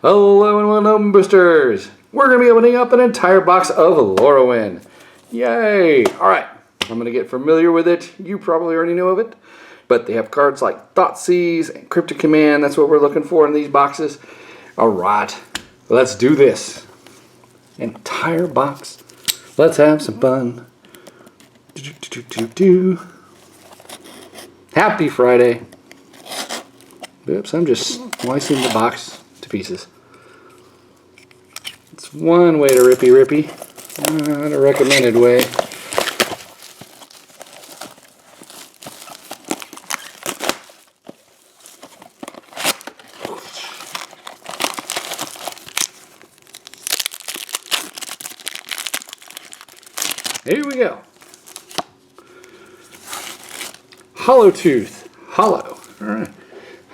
Hello and welcome, Openboosters! We're going to be opening up an entire box of Lorwyn. Yay! Alright, I'm going to get familiar with it. You probably already know of it. But they have cards like Thoughtseize and Cryptic Command. That's what we're looking for in these boxes. Alright, let's do this. Entire box. Let's have some fun. Happy Friday. Oops, I'm just slicing the box to pieces. It's one way to rippy. Not a recommended way. Here we go. Hollow Tooth. Hollow. Alright.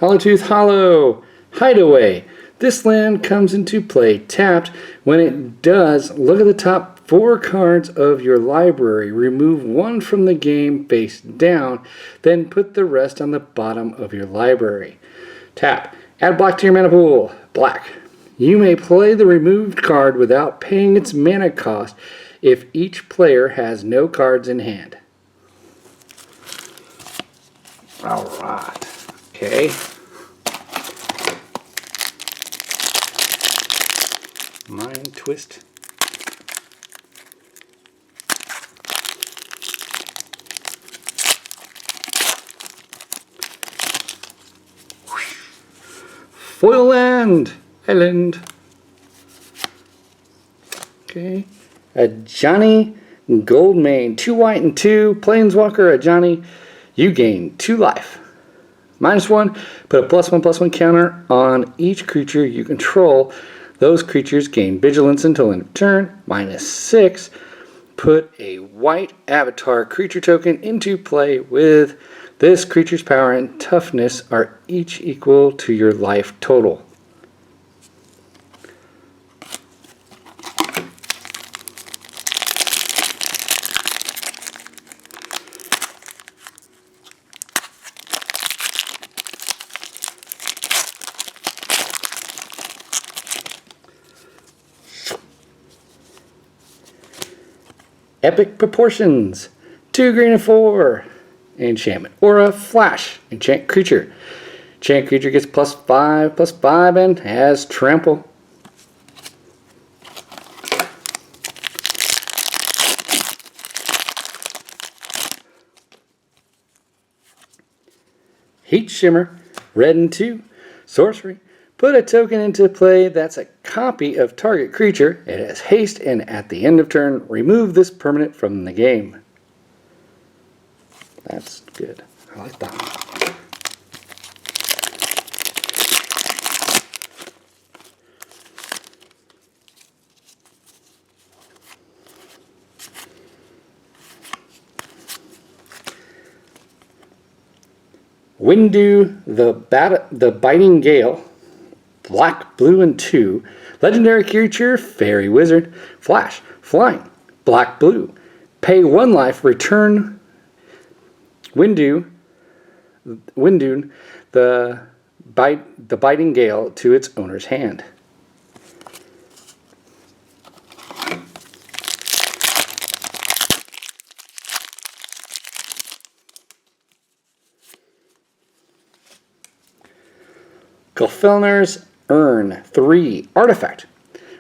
Hollow Tooth Hollow. Hideaway. This land comes into play tapped. When it does, look at the top 4 cards of your library. Remove 1 from the game face down. Then put the rest on the bottom of your library. Tap. Add black to your mana pool. Black. You may play the removed card without paying its mana cost if each player has no cards in hand. Alright. Okay. Mind twist. Foil land. Island. Okay. A Johnny Goldmane. 2 white and 2. Planeswalker. A Johnny. You gain 2 life. -1. Put a +1/+1 counter on each creature you control. Those creatures gain vigilance until end of turn. -6. Put a white avatar creature token into play with this creature's power and toughness are each equal to your life total. Epic Proportions. 2 green and 4. Enchantment. Aura. Flash. Enchant creature. Enchant creature gets +5/+5 and has trample. Heat Shimmer. Red and 2. Sorcery. Put a token into play that's a copy of target creature. It has haste, and at the end of turn, remove this permanent from the game. That's good. I like that one. Windu, the Biting Gale. Black, blue, and 2. Legendary creature, fairy wizard. Flash, flying, black, blue. Pay 1 life, return Windu, the Biting Gale to its owner's hand. Gulfelner's Urn. 3. Artifact.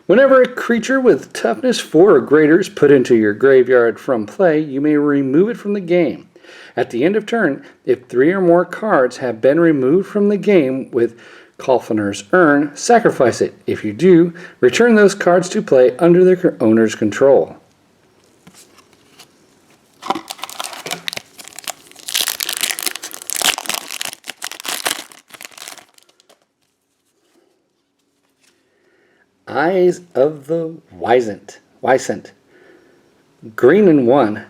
Whenever a creature with toughness 4 or greater is put into your graveyard from play, you may remove it from the game. At the end of turn, if 3 or more cards have been removed from the game with Gulfelner's Urn, sacrifice it. If you do, return those cards to play under their owner's control. Eyes of the Wisent. Green and 1.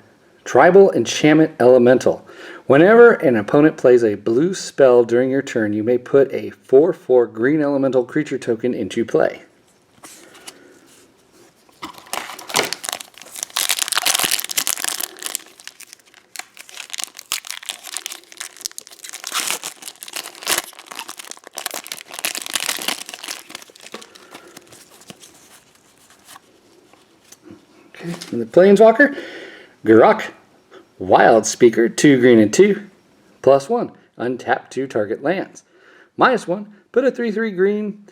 Tribal Enchantment Elemental. Whenever an opponent plays a blue spell during your turn, you may put a 4/4 green elemental creature token into play. And the Planeswalker, Garok, Wild Speaker, 2 green and 2, +1. Untap 2 target lands. -1, put a 3/3 green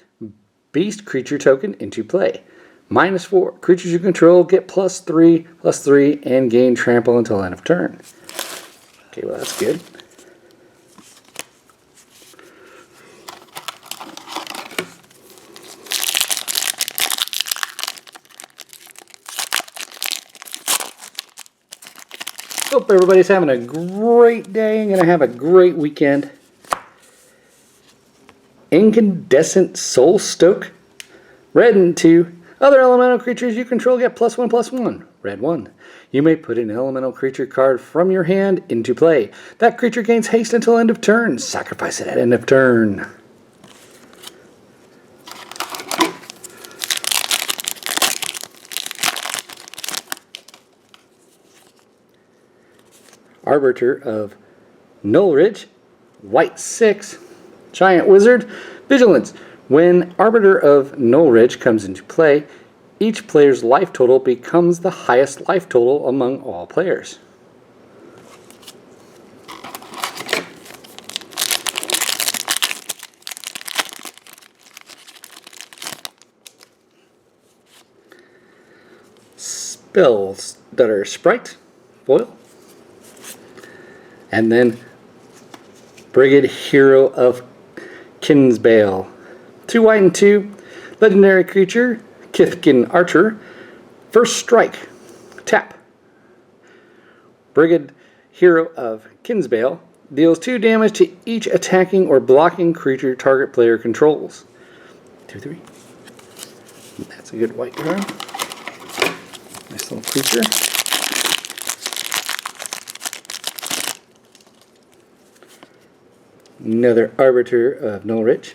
beast creature token into play. -4, creatures you control get +3/+3 and gain trample until end of turn. Okay, well that's good. Hope everybody's having a great day and going to have a great weekend. Incandescent Soul Stoke, red and 2. Other elemental creatures you control get +1/+1, red 1. You may put an elemental creature card from your hand into play. That creature gains haste until end of turn. Sacrifice it at end of turn. Arbiter of Nullridge, white 6, giant wizard, vigilance. When Arbiter of Nullridge comes into play, each player's life total becomes the highest life total among all players. Spells that are Sprite, foil. And then Brigade Hero of Kinsbale. 2 white and 2. Legendary creature, Kithkin Archer. First strike. Tap. Brigade Hero of Kinsbale deals 2 damage to each attacking or blocking creature target player controls. 2/3. That's a good white card. Nice little creature. Another Arbiter of Nullridge.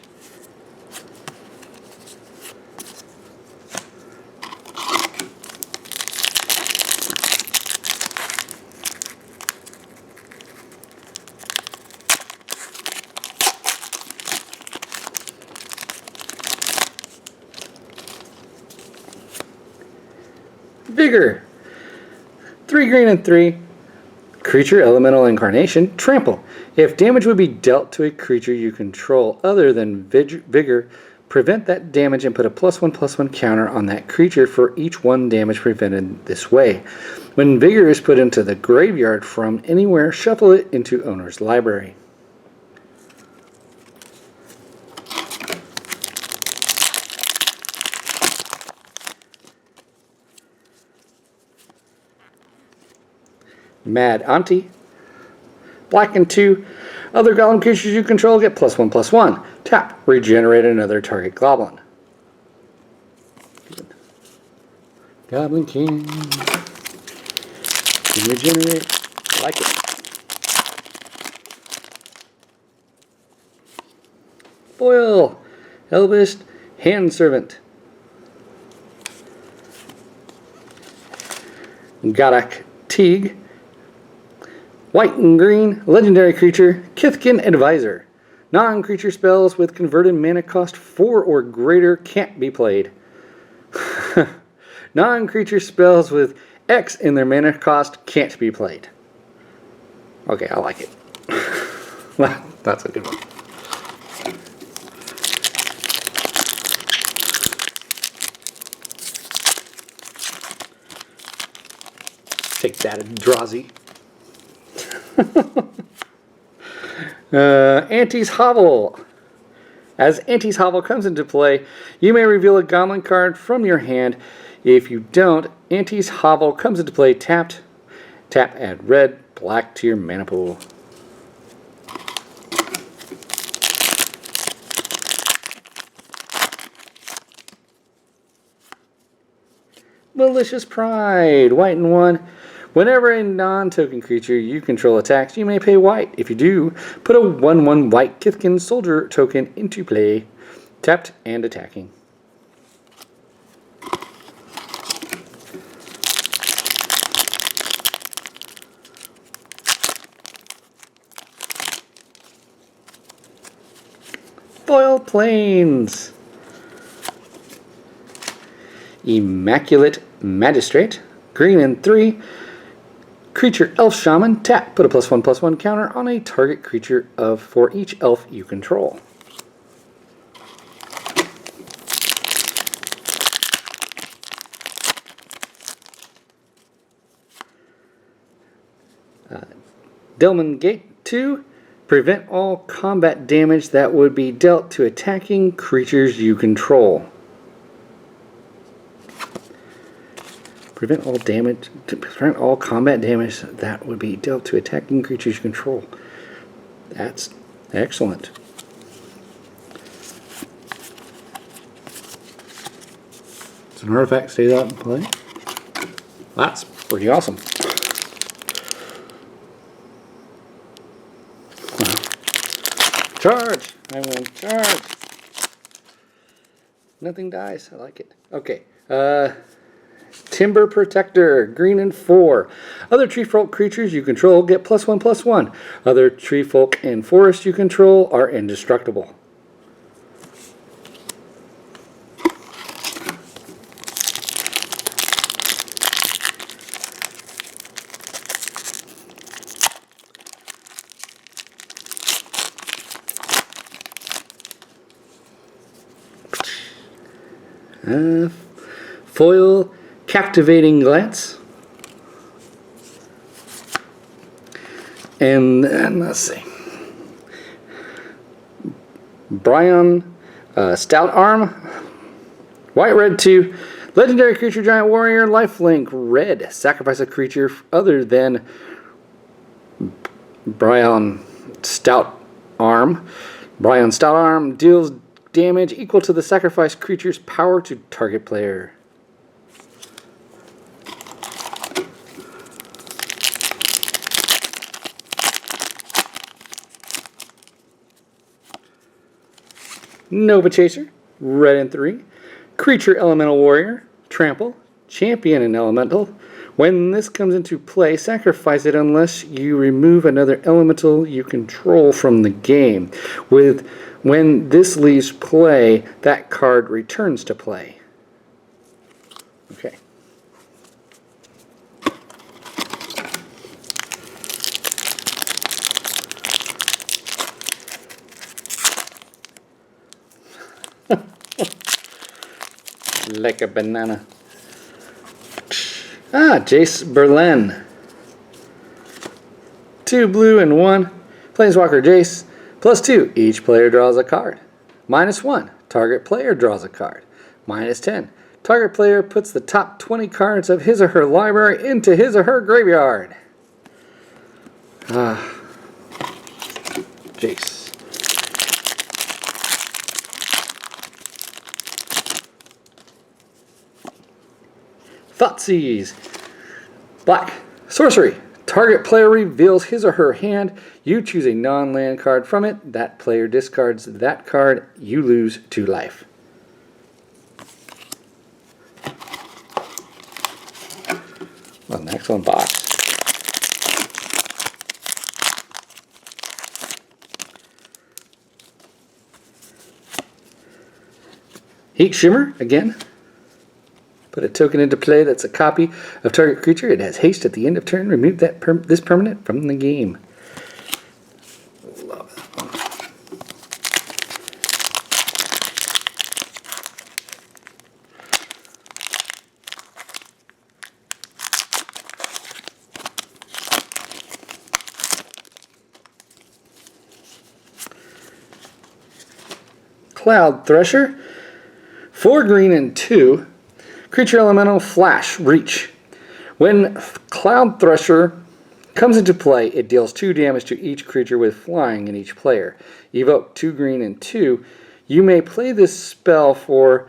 Vigor. 3 green and 3. Creature Elemental Incarnation, Trample. If damage would be dealt to a creature you control other than Vigor, prevent that damage and put a +1/+1 counter on that creature for each 1 damage prevented this way. When Vigor is put into the graveyard from anywhere, shuffle it into owner's library. Mad Auntie. Black and 2. Other golem creatures you control get +1/+1. Tap. Regenerate another target goblin. Good. Goblin King. Can regenerate. I like it. Foil. Elvish Hand Servant. Garak Teague. White and green, legendary creature, Kithkin Advisor. Non-creature spells with converted mana cost 4 or greater can't be played. Non-creature spells with X in their mana cost can't be played. Okay, I like it. That's a good one. Take that, Drazi. Auntie's Hovel. As Auntie's Hovel comes into play, you may reveal a goblin card from your hand. If you don't, Auntie's Hovel comes into play tapped. Tap, add red, black to your mana pool. Malicious Pride, white and 1. Whenever a non-token creature you control attacks, you may pay white. If you do, put a 1/1 white Kithkin Soldier token into play, tapped and attacking. Foil Plains. Immaculate Magistrate, Green and 3. Creature Elf Shaman. Tap. Put a +1/+1 counter on a target creature for each elf you control. Delman Gate 2. Prevent all combat damage that would be dealt to attacking creatures you control. Prevent all combat damage that would be dealt to attacking creatures you control. That's excellent. It's an artifact, stays out in play. That's pretty awesome. Charge! I win. Charge! Nothing dies. I like it. Okay. Timber Protector, green and 4. Other tree folk creatures you control get +1/+1. Other tree folk and forest you control are indestructible. Foil Captivating Glance. And then, let's see. Brian Stout Arm. White, red 2. Legendary creature, giant warrior, lifelink, red. Sacrifice a creature other than Brian Stout Arm. Brian Stout Arm deals damage equal to the sacrificed creature's power to target player. Nova Chaser, red and 3. Creature Elemental Warrior, trample, champion and elemental. When this comes into play, sacrifice it unless you remove another elemental you control from the game. When this leaves play, that card returns to play. Okay. Like a banana. Jace Berlin. 2 blue and 1. Planeswalker Jace. +2. Each player draws a card. -1. Target player draws a card. -10. Target player puts the top 20 cards of his or her library into his or her graveyard. Jace. Thoughtseize. Black. Sorcery. Target player reveals his or her hand. You choose a non-land card from it. That player discards that card. You lose 2 life. Well, an excellent box. Heat Shimmer, again. Put a token into play that's a copy of target creature. It has haste at the end of turn. Remove this permanent from the game. Love that one. Cloud Thresher. 4 green and 2. Creature Elemental Flash Reach. When Cloud Thresher comes into play, it deals 2 damage to each creature with flying in each player. Evoke 2 green and 2. You may play this spell for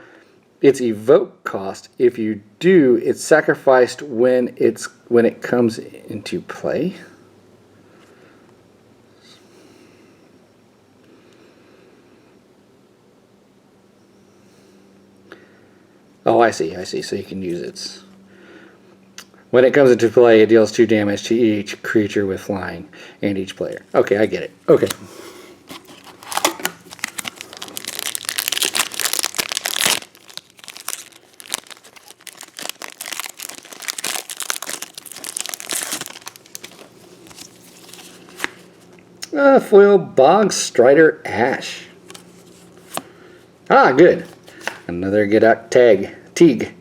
its evoke cost. If you do, it's sacrificed when it comes into play. Oh, I see. So you can use it. When it comes into play, it deals 2 damage to each creature with flying and each player. Okay, I get it. Okay. Foil Bog Strider Ash. Ah, good. Another get out tag. Teague.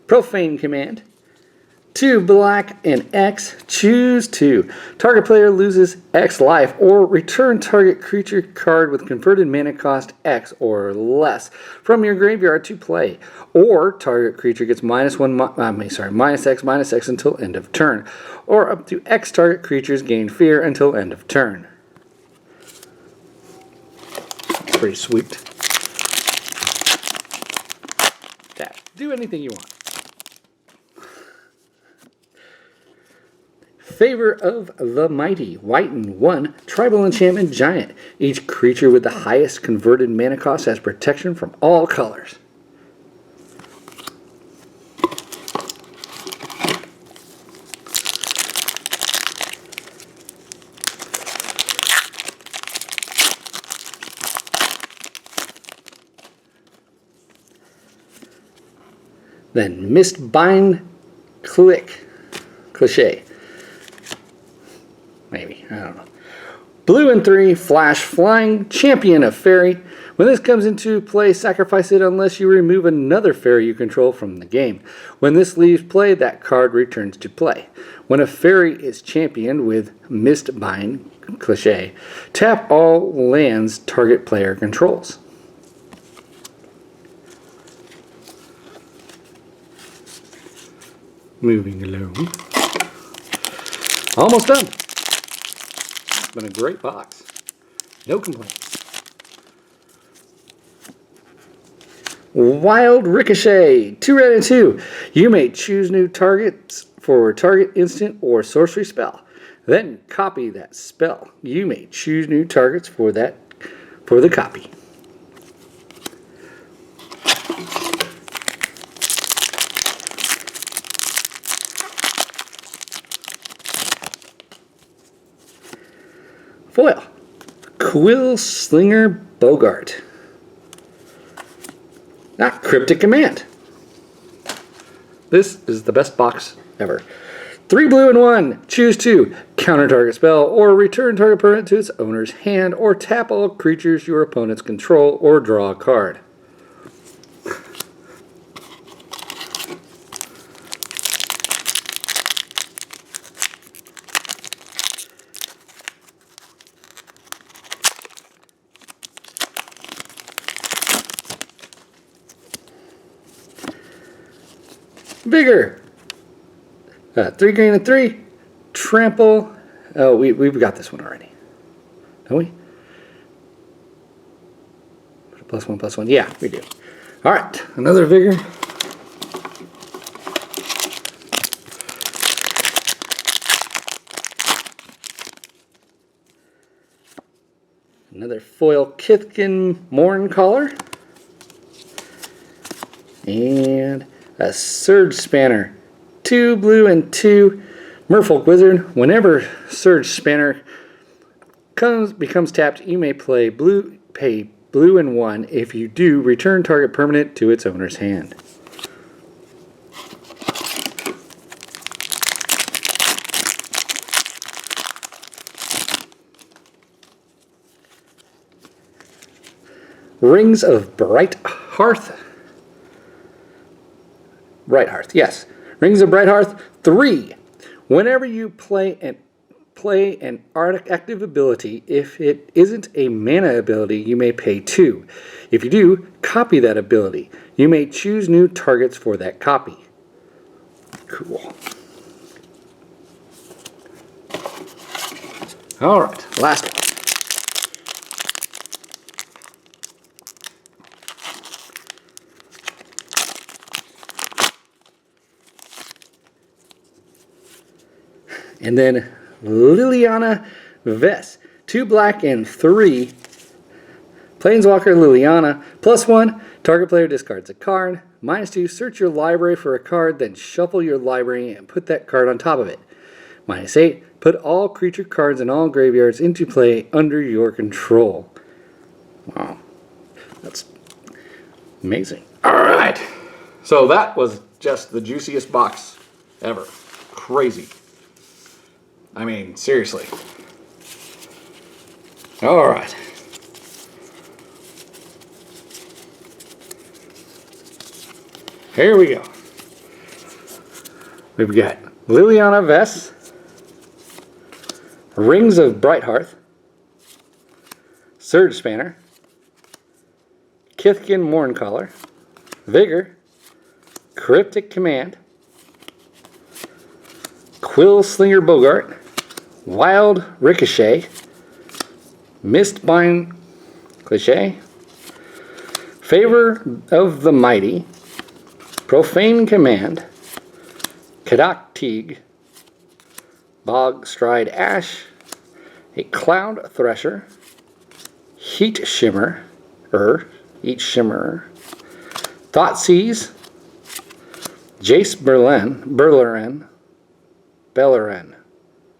Profane Command. 2 black and X, choose 2. Target player loses X life, or return target creature card with converted mana cost X or less from your graveyard to play. Or target creature gets minus X until end of turn. Or up to X target creatures gain fear until end of turn. Pretty sweet. Tap. Do anything you want. Favor of the Mighty, white and 1, tribal enchantment giant. Each creature with the highest converted mana cost has protection from all colors. Then Mistbind Cliche. Maybe, I don't know. Blue and 3, flash flying, champion of fairy. When this comes into play, sacrifice it unless you remove another fairy you control from the game. When this leaves play, that card returns to play. When a fairy is championed with Mistbind Cliche, tap all lands target player controls. Moving along. Almost done. Been a great box. No complaints. Wild Ricochet. 2 red and 2. You may choose new targets for target instant or sorcery spell. Then copy that spell. You may choose new targets for the copy. Foil. Quill Slinger Bogart. Not Cryptic Command. This is the best box ever. 3 blue and 1. Choose 2. Counter target spell or return target permanent to its owner's hand, or tap all creatures your opponents control or draw a card. Vigor. 3 green and 3. Trample. Oh, we've got this one already. Don't we? +1/+1. Yeah, we do. All right, another Vigor. Another foil Kithkin Morncaller. And a Surge Spanner. 2 blue and 2. Merfolk Wizard. Whenever Surge Spanner becomes tapped, you may pay blue and 1. If you do, return target permanent to its owner's hand. Rings of Bright Hearth. Bright Hearth, yes. Rings of Bright Hearth, 3. Whenever you play an active ability, if it isn't a mana ability, you may pay 2. If you do, copy that ability. You may choose new targets for that copy. Cool. All right, last one. And then Liliana Vess. 2 black and 3. Planeswalker Liliana. +1. Target player discards a card. -2. Search your library for a card, then shuffle your library and put that card on top of it. -8. Put all creature cards in all graveyards into play under your control. Wow. That's amazing. Alright. So that was just the juiciest box ever. Crazy. I mean, seriously. Alright. Here we go. We've got Liliana Vess, Rings of Brighthearth, Surge Spanner, Kithkin Mourncaller, Vigor, Cryptic Command, Quill Slinger Bogart, Wild Ricochet, Mistbind Cliché, Favor of the Mighty, Profane Command, Kadak Teague, Bog Stride Ash, a Cloud Thresher, Heat Shimmer, Heat Shimmerer, Thoughtseize, Jace Beleren,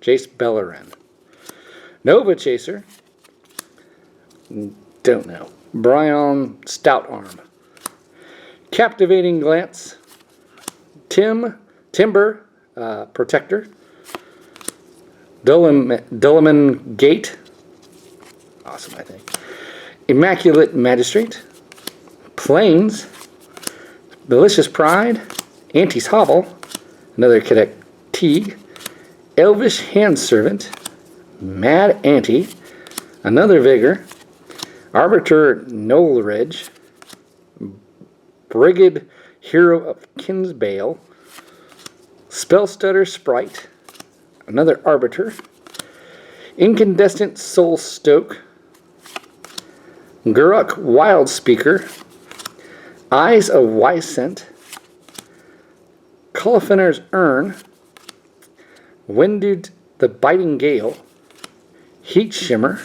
Jace Beleren, Nova Chaser, don't know, Brian Stoutarm, Captivating Glance, Timber Protector, Dulaman Gate, awesome I think, Immaculate Magistrate, Plains, Malicious Pride, Auntie's Hovel, another Cadet Teague, Elvish Handservant, Mad Auntie, another Vigor, Arbiter Noleridge, Brigid Hero of Kinsbale, Spellstutter Sprite, another Arbiter, Incandescent Soul Stoke, Guruk Wild Speaker, Eyes of Wysent, Cullifener's Urn, Winded the Biting Gale, Heat Shimmer,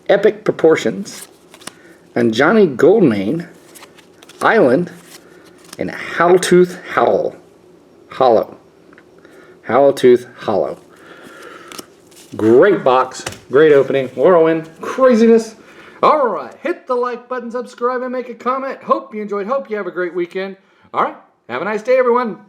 Epic Proportions, and Johnny Goldmane, Island, and Howltooth Hollow. Howltooth Hollow. Great box, great opening, Lorwyn, craziness. Alright, hit the like button, subscribe, and make a comment. Hope you enjoyed, hope you have a great weekend. Alright, have a nice day, everyone.